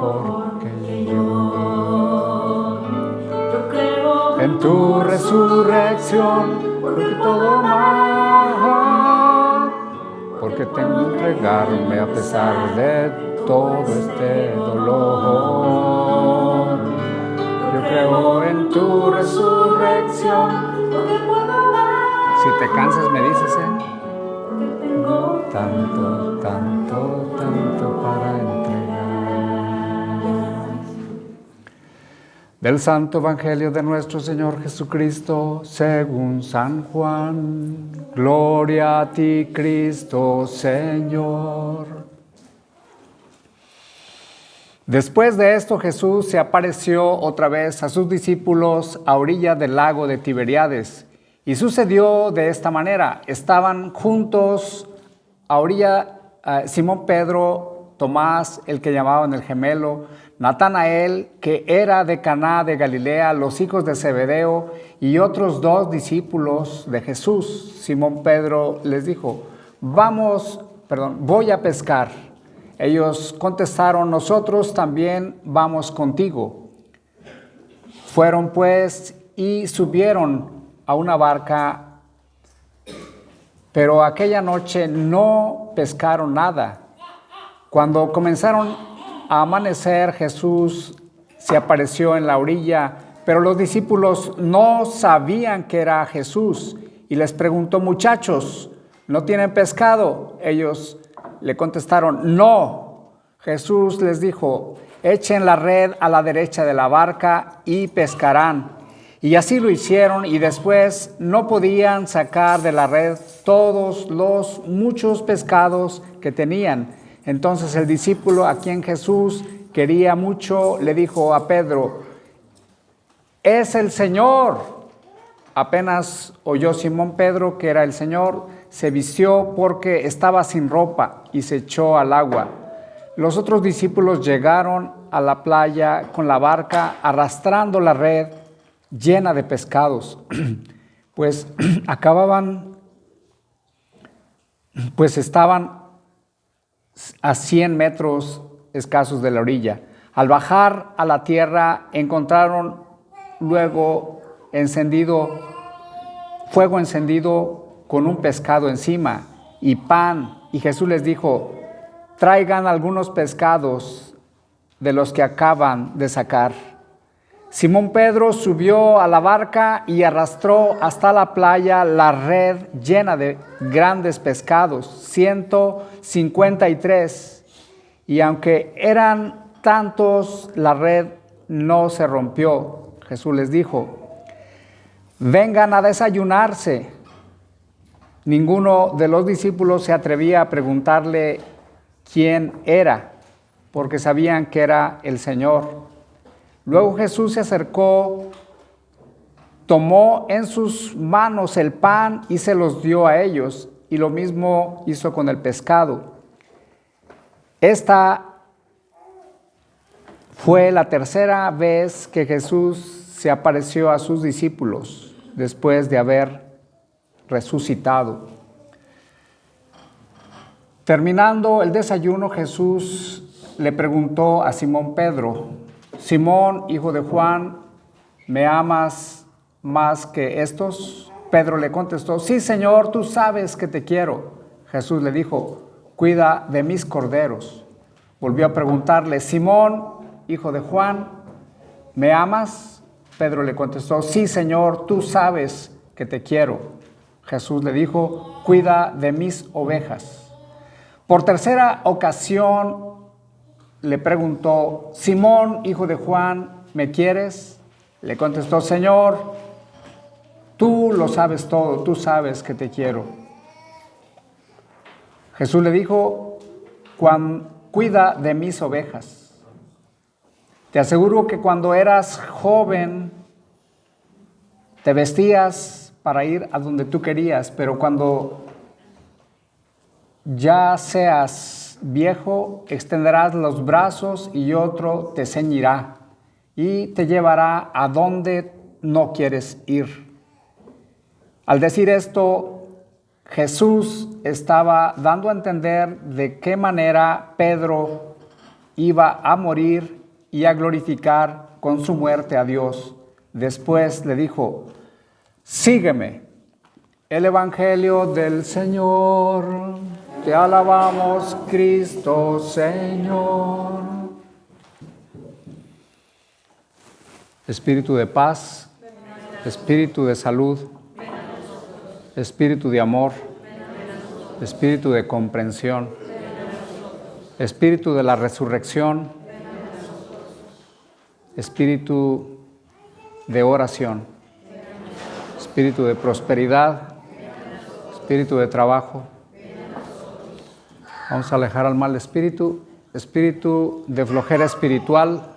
mejor que yo. Yo creo en tu resurrección, porque todo mal, porque tengo que entregarme a pesar de todo este dolor. Yo creo en tu resurrección. Si te cansas me dices, tengo tanto, tanto, tanto para entregar. Del Santo Evangelio de nuestro Señor Jesucristo, según San Juan. Gloria a ti, Cristo, Señor. Después de esto, Jesús se apareció otra vez a sus discípulos a orilla del lago de Tiberíades. Y sucedió de esta manera: estaban juntos a orilla Simón Pedro, Tomás, el que llamaban el gemelo, Natanael, que era de Caná de Galilea, los hijos de Zebedeo, y otros 2 discípulos de Jesús. Simón Pedro les dijo: voy a pescar. Ellos contestaron: nosotros también vamos contigo. Fueron pues y subieron a una barca, pero aquella noche no pescaron nada. Cuando comenzaron a amanecer, Jesús se apareció en la orilla, pero los discípulos no sabían que era Jesús, y les preguntó: muchachos, ¿no tienen pescado? Ellos le contestaron: no. Jesús les dijo: echen la red a la derecha de la barca y pescarán. Y así lo hicieron, y después no podían sacar de la red todos los muchos pescados que tenían. Entonces el discípulo a quien Jesús quería mucho le dijo a Pedro: ¡es el Señor! Apenas oyó Simón Pedro que era el Señor, se vistió porque estaba sin ropa y se echó al agua. Los otros discípulos llegaron a la playa con la barca arrastrando la red llena de pescados, pues estaban a 100 metros escasos de la orilla. Al bajar a la tierra encontraron luego fuego encendido con un pescado encima y pan, y Jesús les dijo: traigan algunos pescados de los que acaban de sacar. Simón Pedro subió a la barca y arrastró hasta la playa la red llena de grandes pescados, 153. Y aunque eran tantos, la red no se rompió. Jesús les dijo: vengan a desayunarse. Ninguno de los discípulos se atrevía a preguntarle quién era, porque sabían que era el Señor. Luego Jesús se acercó, tomó en sus manos el pan y se los dio a ellos, y lo mismo hizo con el pescado. Esta fue la tercera vez que Jesús se apareció a sus discípulos después de haber resucitado. Terminando el desayuno, Jesús le preguntó a Simón Pedro: Simón, hijo de Juan, ¿me amas más que estos? Pedro le contestó: sí, Señor, tú sabes que te quiero. Jesús le dijo: cuida de mis corderos. Volvió a preguntarle: Simón, hijo de Juan, ¿me amas? Pedro le contestó: sí, Señor, tú sabes que te quiero. Jesús le dijo: cuida de mis ovejas. Por tercera ocasión le preguntó: Simón, hijo de Juan, ¿me quieres? Le contestó: Señor, tú lo sabes todo, tú sabes que te quiero. Jesús le dijo: cuida de mis ovejas. Te aseguro que cuando eras joven te vestías para ir a donde tú querías, pero cuando ya seas viejo, extenderás los brazos y otro te ceñirá y te llevará a donde no quieres ir. Al decir esto, Jesús estaba dando a entender de qué manera Pedro iba a morir y a glorificar con su muerte a Dios. Después le dijo, sígueme. El Evangelio del Señor. Te alabamos, Cristo Señor. Espíritu de paz, espíritu de salud, espíritu de amor, espíritu de comprensión, espíritu de la resurrección, espíritu de oración, espíritu de prosperidad, espíritu de trabajo. Vamos a alejar al mal espíritu, espíritu de flojera espiritual,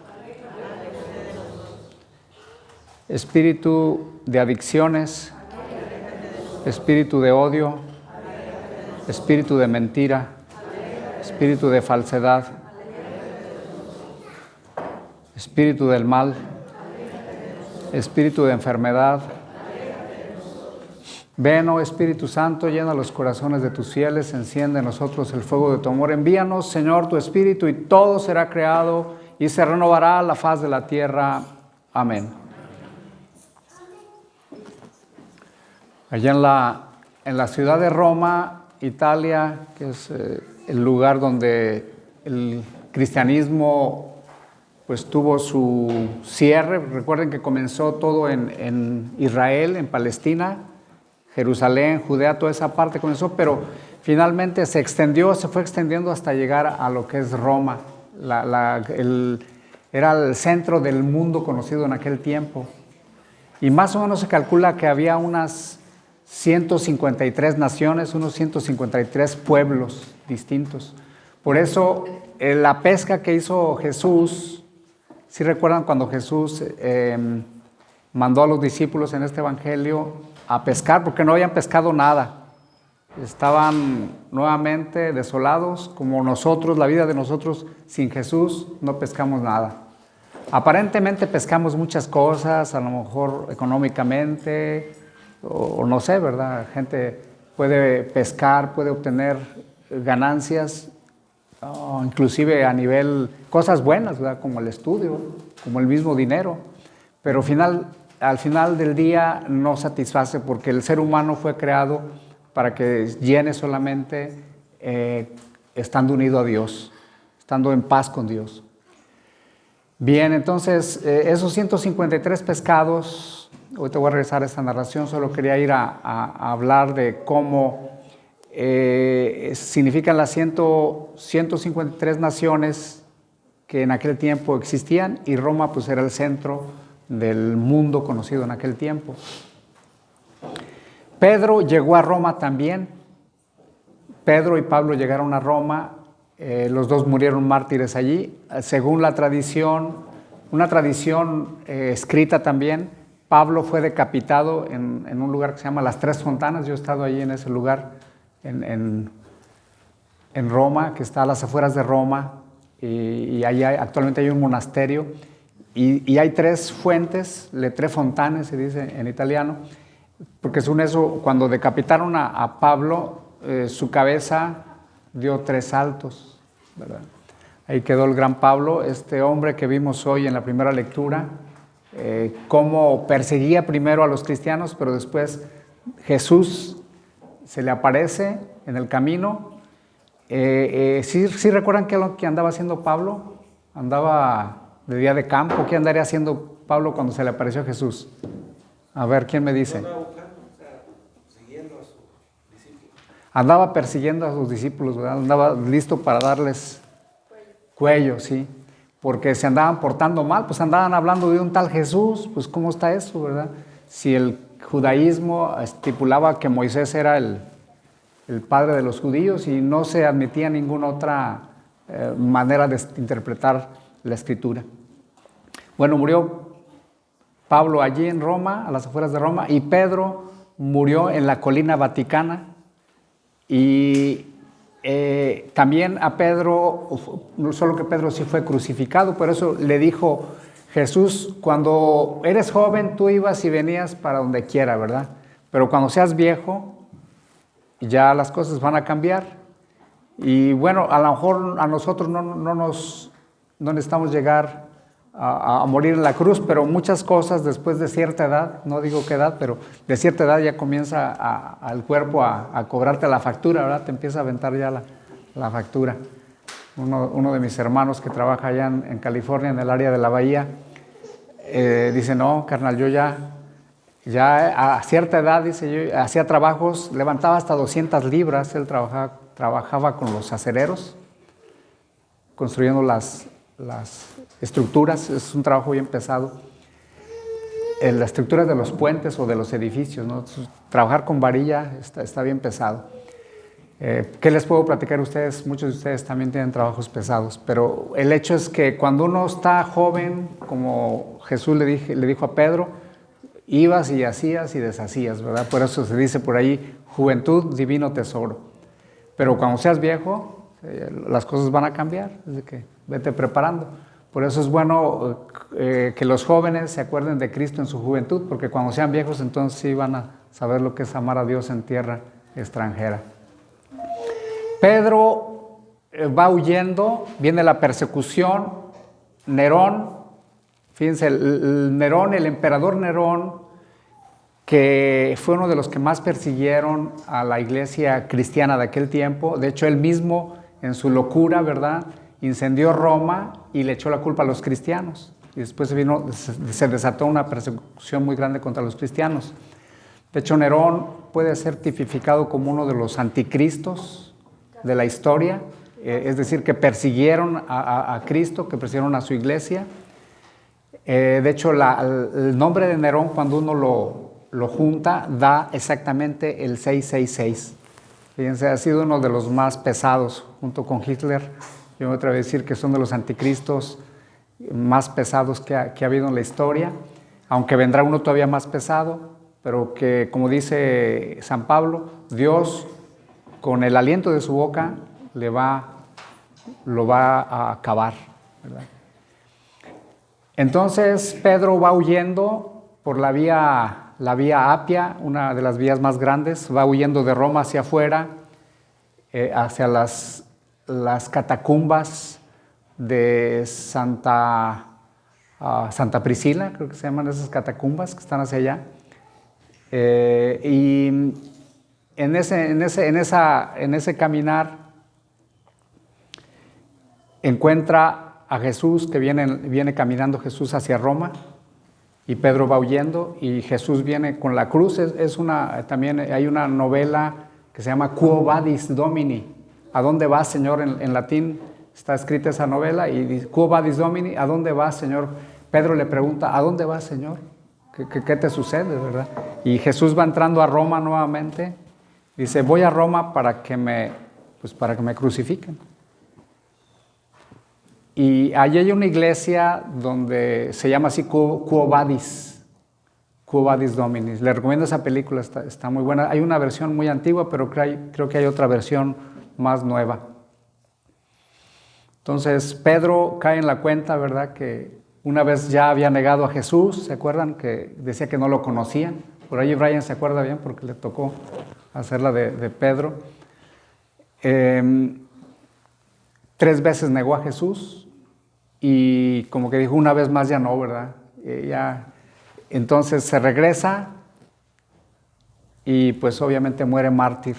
espíritu de adicciones, espíritu de odio, espíritu de mentira, espíritu de falsedad, espíritu del mal, espíritu de enfermedad. Ven, oh Espíritu Santo, llena los corazones de tus fieles, enciende en nosotros el fuego de tu amor. Envíanos, Señor, tu Espíritu, y todo será creado y se renovará la faz de la tierra. Amén. Allá en la ciudad de Roma, Italia, que es el lugar donde el cristianismo pues tuvo su cierre. Recuerden que comenzó todo en Israel, en Palestina, Jerusalén, Judea, toda esa parte comenzó, pero finalmente se fue extendiendo hasta llegar a lo que es Roma. Era el centro del mundo conocido en aquel tiempo. Y más o menos se calcula que había unas 153 naciones, unos 153 pueblos distintos. Por eso la pesca que hizo Jesús, ¿sí recuerdan cuando Jesús mandó a los discípulos en este evangelio a pescar? Porque no habían pescado nada. Estaban nuevamente desolados, como nosotros, la vida de nosotros sin Jesús, no pescamos nada. Aparentemente pescamos muchas cosas, a lo mejor económicamente, o no sé, ¿verdad? Gente puede pescar, puede obtener ganancias, inclusive a nivel, cosas buenas, ¿verdad? Como el estudio, como el mismo dinero, pero al final del día no satisface, porque el ser humano fue creado para que llene solamente estando unido a Dios, estando en paz con Dios. Bien, entonces esos 153 pescados, hoy te voy a regresar a esta narración, solo quería ir a hablar de cómo significan las 153 naciones que en aquel tiempo existían, y Roma pues era el centro del mundo conocido en aquel tiempo. Pedro llegó a Roma también. Pedro y Pablo llegaron a Roma, los dos murieron mártires allí. Según la tradición, una tradición escrita también, Pablo fue decapitado en un lugar que se llama Las Tres Fontanas. Yo he estado allí en ese lugar, en Roma, que está a las afueras de Roma, y ahí actualmente hay un monasterio, y hay tres fuentes, le tre fontane se dice en italiano, porque según eso, cuando decapitaron a Pablo, su cabeza dio 3 saltos, ¿verdad? Ahí quedó el gran Pablo, este hombre que vimos hoy en la primera lectura, cómo perseguía primero a los cristianos, pero después Jesús se le aparece en el camino. ¿Sí recuerdan qué es lo que andaba haciendo Pablo? Andaba de día de campo. ¿Qué andaría haciendo Pablo cuando se le apareció Jesús? A ver, ¿quién me dice? Andaba persiguiendo a sus discípulos, ¿verdad? Andaba listo para darles cuello, sí. Porque se andaban portando mal, pues andaban hablando de un tal Jesús, pues ¿cómo está eso, verdad? Si el judaísmo estipulaba que Moisés era el padre de los judíos y no se admitía ninguna otra manera de interpretar la escritura. Bueno, murió Pablo allí en Roma, a las afueras de Roma, y Pedro murió en la colina Vaticana. Y también a Pedro, no solo que Pedro sí fue crucificado, por eso le dijo Jesús, cuando eres joven tú ibas y venías para donde quiera, ¿verdad? Pero cuando seas viejo, ya las cosas van a cambiar. Y bueno, a lo mejor a nosotros no nos no necesitamos llegar a morir en la cruz, pero muchas cosas después de cierta edad, no digo qué edad, pero de cierta edad ya comienza al cuerpo a cobrarte la factura, ¿verdad? Te empieza a aventar ya la factura. Uno de mis hermanos que trabaja allá en California, en el área de la Bahía, dice, no, carnal, yo ya a cierta edad, dice, yo hacía trabajos, levantaba hasta 200 libras, él trabajaba con los acereros, construyendo las estructuras, es un trabajo bien pesado. En las estructuras de los puentes o de los edificios, ¿no? Trabajar con varilla está bien pesado. ¿Qué les puedo platicar a ustedes? Muchos de ustedes también tienen trabajos pesados, pero el hecho es que cuando uno está joven, como Jesús le dijo a Pedro, ibas y hacías y deshacías, ¿verdad? Por eso se dice por ahí, juventud, divino tesoro. Pero cuando seas viejo, las cosas van a cambiar, así que vete preparando. Por eso es bueno que los jóvenes se acuerden de Cristo en su juventud, porque cuando sean viejos entonces sí van a saber lo que es amar a Dios en tierra extranjera. Pedro va huyendo, viene la persecución, Nerón, fíjense, el emperador Nerón, que fue uno de los que más persiguieron a la iglesia cristiana de aquel tiempo. De hecho, él mismo, en su locura, ¿verdad?, incendió Roma y le echó la culpa a los cristianos. Y después se desató una persecución muy grande contra los cristianos. De hecho, Nerón puede ser tipificado como uno de los anticristos de la historia, es decir, que persiguieron a Cristo, que persiguieron a su iglesia. De hecho, el nombre de Nerón, cuando uno lo junta, da exactamente el 666. Fíjense, ha sido uno de los más pesados, junto con Hitler. Yo me atrevo a decir que son de los anticristos más pesados que ha habido en la historia, aunque vendrá uno todavía más pesado, pero que, como dice San Pablo, Dios, con el aliento de su boca, lo va a acabar, ¿verdad? Entonces Pedro va huyendo por la vía Apia, una de las vías más grandes, va huyendo de Roma hacia afuera, hacia las catacumbas de Santa Priscila, creo que se llaman esas catacumbas que están hacia allá. Y en ese caminar encuentra a Jesús, que viene caminando Jesús hacia Roma, y Pedro va huyendo y Jesús viene con la cruz. También hay una novela que se llama Quo Vadis Domini, ¿a dónde vas, Señor? En latín está escrita esa novela y dice, Quo Vadis Domini, ¿a dónde vas, Señor? Pedro le pregunta, ¿a dónde vas, Señor? ¿Qué te sucede, verdad? Y Jesús va entrando a Roma nuevamente. Dice, voy a Roma para que me crucifiquen. Y allí hay una iglesia donde se llama así Quo Vadis Domini. Le recomiendo esa película, está muy buena. Hay una versión muy antigua, pero creo que hay otra versión más nueva. Entonces Pedro cae en la cuenta, ¿verdad?, que una vez ya había negado a Jesús. ¿Se acuerdan? Que decía que no lo conocían. Por ahí Brian se acuerda bien porque le tocó hacerla de Pedro. 3 veces negó a Jesús y como que dijo, una vez más ya no, ¿verdad? Entonces se regresa y pues obviamente muere mártir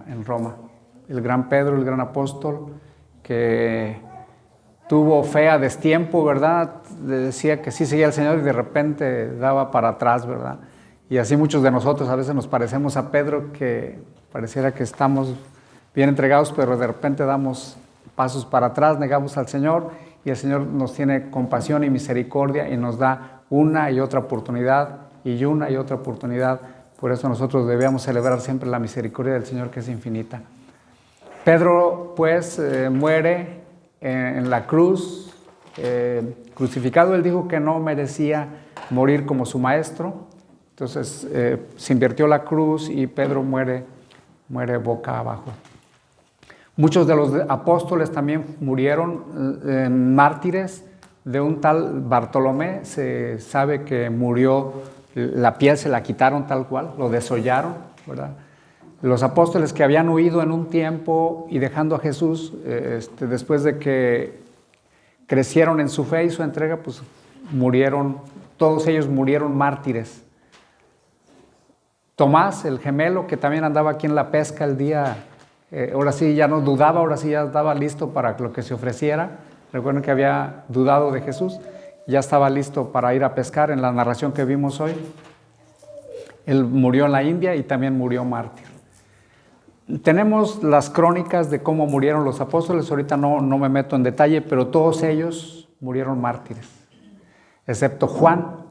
en Roma. El gran Pedro, el gran apóstol, que tuvo fe a destiempo, ¿verdad? Decía que sí seguía al Señor y de repente daba para atrás, ¿verdad? Y así muchos de nosotros a veces nos parecemos a Pedro, que pareciera que estamos bien entregados, pero de repente damos pasos para atrás, negamos al Señor, y el Señor nos tiene compasión y misericordia y nos da una y otra oportunidad y una y otra oportunidad. Por eso nosotros debemos celebrar siempre la misericordia del Señor, que es infinita. Pedro pues muere en la cruz, crucificado. Él dijo que no merecía morir como su maestro. Entonces se invirtió la cruz y Pedro muere boca abajo. Muchos de los apóstoles también murieron mártires. De un tal Bartolomé se sabe que murió, la piel se la quitaron tal cual, lo desollaron, ¿verdad? Los apóstoles que habían huido en un tiempo y dejando a Jesús, después de que crecieron en su fe y su entrega, pues murieron, todos ellos murieron mártires. Tomás, el gemelo, que también andaba aquí en la pesca el día, ahora sí ya no dudaba, ahora sí ya estaba listo para lo que se ofreciera. Recuerden que había dudado de Jesús, ya estaba listo para ir a pescar en la narración que vimos hoy. Él murió en la India y también murió mártir. Tenemos las crónicas de cómo murieron los apóstoles, ahorita no me meto en detalle, pero todos ellos murieron mártires, excepto Juan,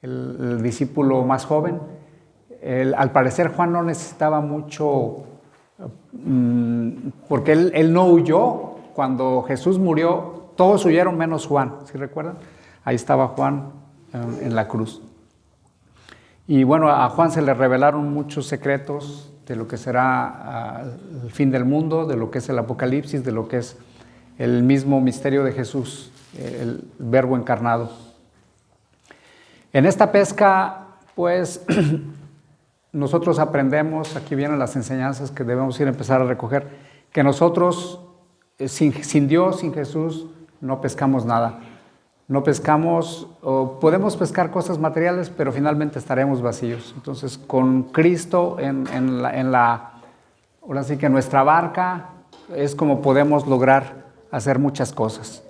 el discípulo más joven. Al parecer Juan no necesitaba mucho, porque él no huyó. Cuando Jesús murió, todos huyeron menos Juan, ¿sí recuerdan? Ahí estaba Juan en la cruz. Y bueno, a Juan se le revelaron muchos secretos de lo que será el fin del mundo, de lo que es el Apocalipsis, de lo que es el mismo misterio de Jesús, el Verbo encarnado. En esta pesca, pues, nosotros aprendemos, aquí vienen las enseñanzas que debemos ir a empezar a recoger, que nosotros, sin Dios, sin Jesús, no pescamos nada. No pescamos, o podemos pescar cosas materiales, pero finalmente estaremos vacíos. Entonces, con Cristo ahora sí que nuestra barca es como podemos lograr hacer muchas cosas.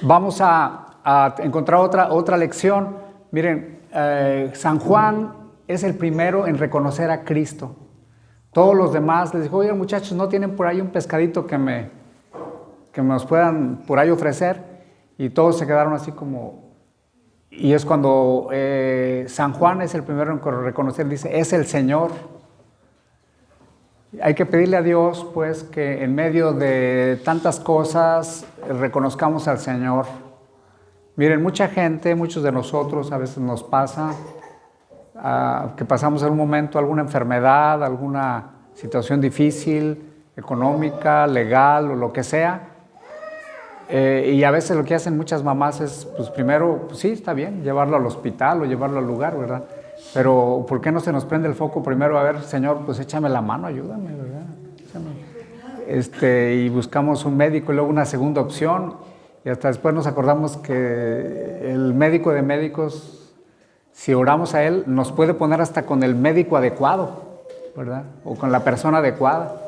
Vamos a encontrar otra lección. Miren, San Juan es el primero en reconocer a Cristo. Todos los demás les dijo, oye muchachos, ¿no tienen por ahí un pescadito que nos puedan por ahí ofrecer? Y todos se quedaron así como... Y es cuando San Juan es el primero en reconocer, dice, es el Señor. Hay que pedirle a Dios, pues, que en medio de tantas cosas reconozcamos al Señor. Miren, mucha gente, muchos de nosotros, a veces nos pasa que pasamos en un momento alguna enfermedad, alguna situación difícil, económica, legal o lo que sea. Y a veces lo que hacen muchas mamás es, pues primero, pues sí, está bien, llevarlo al hospital o llevarlo al lugar, ¿verdad? Pero ¿por qué no se nos prende el foco primero? A ver, Señor, pues échame la mano, ayúdame, ¿verdad? Y buscamos un médico y luego una segunda opción y hasta después nos acordamos que el médico de médicos, si oramos a él, nos puede poner hasta con el médico adecuado, ¿verdad? O con la persona adecuada.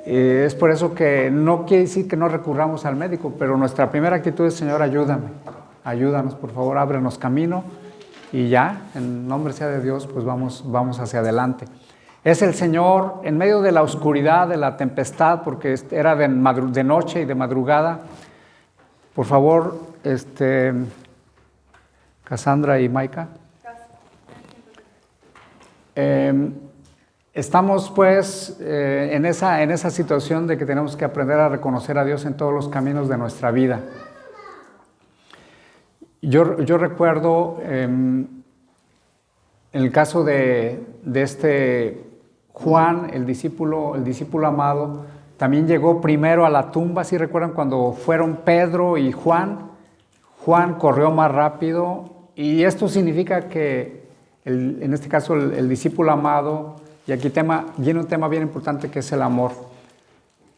Es por eso que no quiere decir que no recurramos al médico, pero nuestra primera actitud es, Señor, ayúdame, ayúdanos, por favor, ábrenos camino y ya, en nombre sea de Dios, pues vamos hacia adelante. Es el Señor en medio de la oscuridad, de la tempestad, porque era de noche y de madrugada. Por favor, Cassandra y Maika. Estamos pues en esa situación de que tenemos que aprender a reconocer a Dios en todos los caminos de nuestra vida. Yo recuerdo en el caso de Juan, el discípulo amado, también llegó primero a la tumba. ¿Sí recuerdan cuando fueron Pedro y Juan? Juan corrió más rápido y esto significa que en este caso el discípulo amado. Y aquí viene un tema bien importante que es el amor.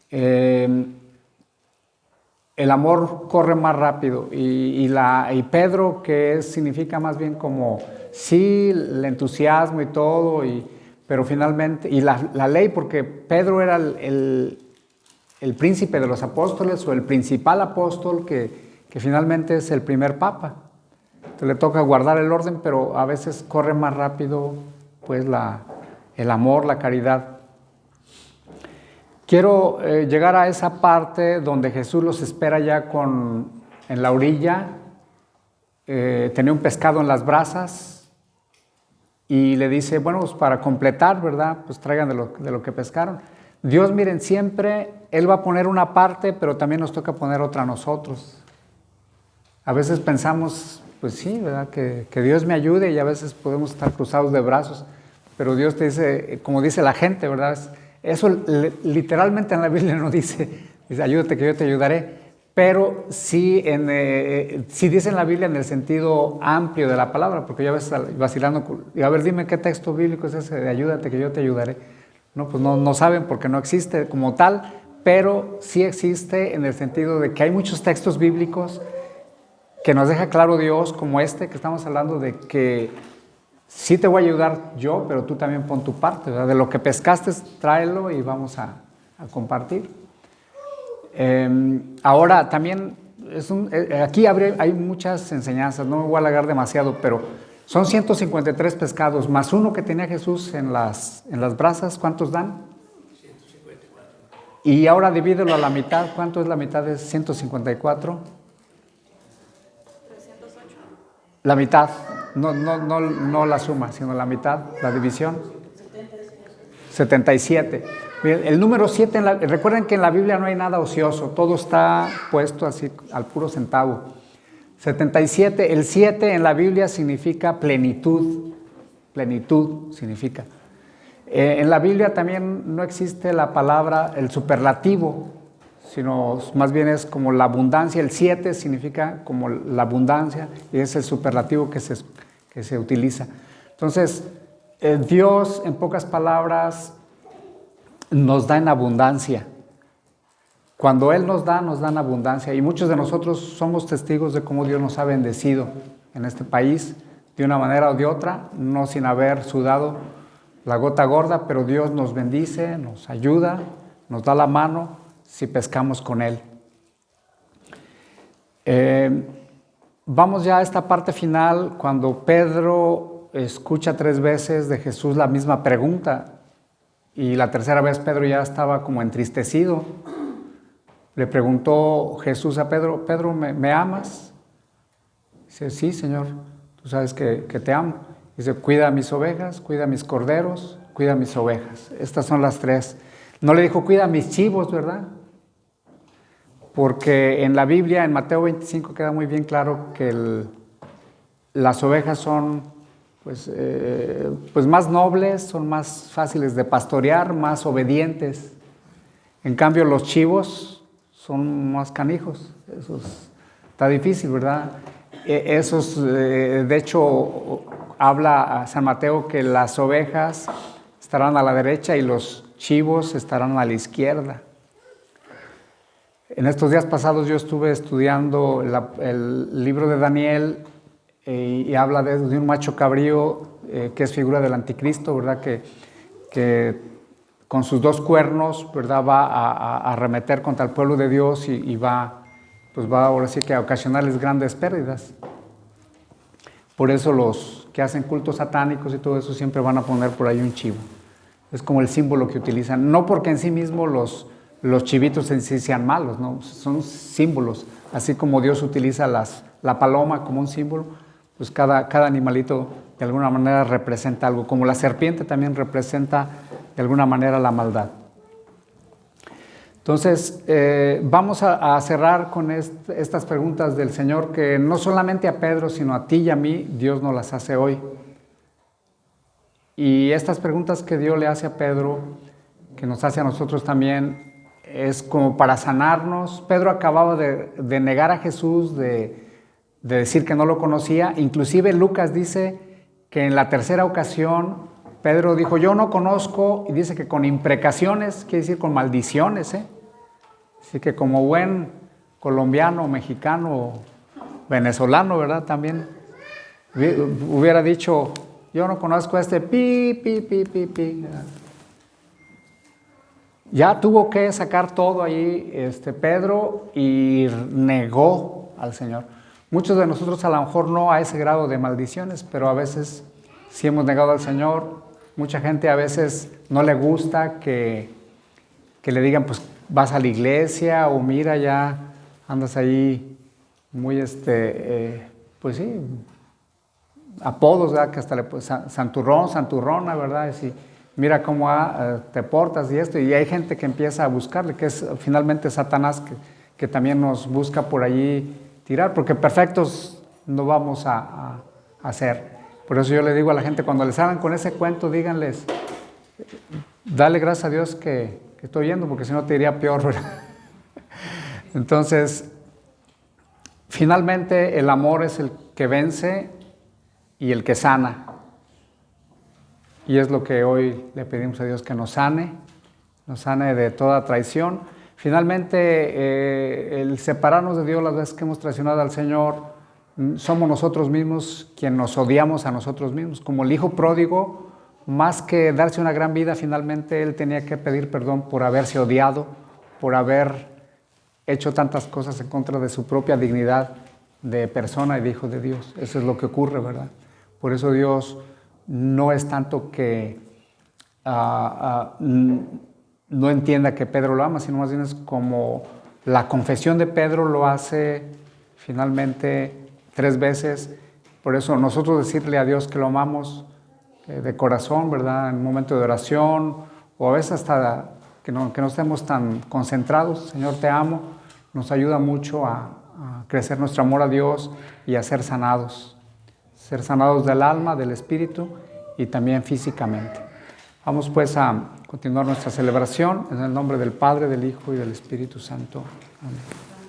El amor corre más rápido y Pedro, que significa más bien como, sí, el entusiasmo y todo, pero finalmente, y la ley, porque Pedro era el príncipe de los apóstoles o el principal apóstol que finalmente es el primer papa. Entonces le toca guardar el orden, pero a veces corre más rápido pues el amor, la caridad. Quiero llegar a esa parte donde Jesús los espera ya en la orilla. Tenía un pescado en las brasas y le dice, bueno, pues para completar, ¿verdad? Pues traigan de lo que pescaron. Dios, miren, siempre Él va a poner una parte, pero también nos toca poner otra a nosotros. A veces pensamos, pues sí, ¿verdad? Que Dios me ayude y a veces podemos estar cruzados de brazos. Pero Dios te dice, como dice la gente, ¿verdad? Eso literalmente en la Biblia no dice, ayúdate que yo te ayudaré, pero sí dice en la Biblia en el sentido amplio de la palabra, porque yo a veces vacilando, a ver, dime qué texto bíblico es ese de ayúdate que yo te ayudaré. No, pues no saben porque no existe como tal, pero sí existe en el sentido de que hay muchos textos bíblicos que nos deja claro Dios, como este que estamos hablando, de que sí te voy a ayudar yo, pero tú también pon tu parte, ¿verdad? De lo que pescaste, tráelo y vamos a compartir. Ahora también aquí hay muchas enseñanzas, no me voy a alargar demasiado, pero son 153 pescados, más uno que tenía Jesús en las brasas, ¿cuántos dan? 154. Y ahora divídelo a la mitad, ¿cuánto es la mitad de 154? 308. La mitad, no la suma, sino la mitad, la división. 77. Bien, el número 7, recuerden que en la Biblia no hay nada ocioso, todo está puesto así al puro centavo. 77, el 7 en la Biblia significa plenitud, plenitud significa. En la Biblia también no existe la palabra, el superlativo, sino más bien es como la abundancia. El 7 significa como la abundancia y es el superlativo que se utiliza. Entonces, Dios, en pocas palabras, nos da en abundancia. Cuando Él nos da en abundancia. Y muchos de nosotros somos testigos de cómo Dios nos ha bendecido en este país, de una manera o de otra, no sin haber sudado la gota gorda, pero Dios nos bendice, nos ayuda, nos da la mano si pescamos con Él. Vamos ya a esta parte final, cuando Pedro escucha 3 veces de Jesús la misma pregunta, y la tercera vez Pedro ya estaba como entristecido. Le preguntó Jesús a Pedro, Pedro, ¿me amas? Dice, sí, Señor, tú sabes que te amo. Dice, cuida mis ovejas, cuida mis corderos, cuida mis ovejas. Estas son las 3. No le dijo, cuida mis chivos, ¿verdad? Porque en la Biblia, en Mateo 25, queda muy bien claro que las ovejas son pues más nobles, son más fáciles de pastorear, más obedientes. En cambio, los chivos son más canijos. Eso está difícil, ¿verdad? De hecho, habla a San Mateo que las ovejas estarán a la derecha y los chivos estarán a la izquierda. En estos días pasados yo estuve estudiando el libro de Daniel y habla de un macho cabrío que es figura del anticristo, ¿verdad? Que con sus 2 cuernos, ¿verdad? Va a arremeter contra el pueblo de Dios y va ahora sí que a ocasionarles grandes pérdidas. Por eso los que hacen cultos satánicos y todo eso siempre van a poner por ahí un chivo. Es como el símbolo que utilizan, no porque en sí mismo los chivitos en sí sean malos, ¿no? Son símbolos, así como Dios utiliza la paloma como un símbolo, pues cada animalito de alguna manera representa algo, como la serpiente también representa de alguna manera la maldad. Entonces, vamos a cerrar con estas preguntas del Señor, que no solamente a Pedro, sino a ti y a mí, Dios nos las hace hoy. Y estas preguntas que Dios le hace a Pedro, que nos hace a nosotros también, es como para sanarnos. Pedro acababa de negar a Jesús, de decir que no lo conocía. Inclusive Lucas dice que en la tercera ocasión Pedro dijo, yo no conozco, y dice que con imprecaciones, quiere decir con maldiciones, Así que como buen colombiano, mexicano, venezolano, ¿verdad? También hubiera dicho, yo no conozco a este pi. Ya tuvo que sacar todo ahí Pedro y negó al Señor. Muchos de nosotros a lo mejor no a ese grado de maldiciones, pero a veces sí hemos negado al Señor. Mucha gente a veces no le gusta que le digan, pues vas a la iglesia o mira ya andas ahí muy, pues sí, apodos, ¿verdad? Que hasta le pues, santurrón, santurrona, ¿verdad? Y mira cómo te portas y esto. Y hay gente que empieza a buscarle, que es finalmente Satanás, que también nos busca por allí tirar, porque perfectos no vamos a hacer. Por eso yo le digo a la gente, cuando les hagan con ese cuento, díganles, dale gracias a Dios que estoy yendo, porque si no te iría peor, ¿verdad? Entonces, finalmente el amor es el que vence y el que sana. Y es lo que hoy le pedimos a Dios, que nos sane de toda traición. Finalmente, el separarnos de Dios las veces que hemos traicionado al Señor, somos nosotros mismos quienes nos odiamos a nosotros mismos. Como el hijo pródigo, más que darse una gran vida, finalmente él tenía que pedir perdón por haberse odiado, por haber hecho tantas cosas en contra de su propia dignidad de persona y de hijo de Dios. Eso es lo que ocurre, ¿verdad? Por eso Dios no es tanto que no entienda que Pedro lo ama, sino más bien es como la confesión de Pedro lo hace finalmente 3 veces. Por eso nosotros decirle a Dios que lo amamos de corazón, ¿verdad? En un momento de oración, o a veces hasta que no estemos tan concentrados, Señor, te amo, nos ayuda mucho a crecer nuestro amor a Dios y a ser sanados del alma, del espíritu y también físicamente. Vamos pues a continuar nuestra celebración en el nombre del Padre, del Hijo y del Espíritu Santo. Amén.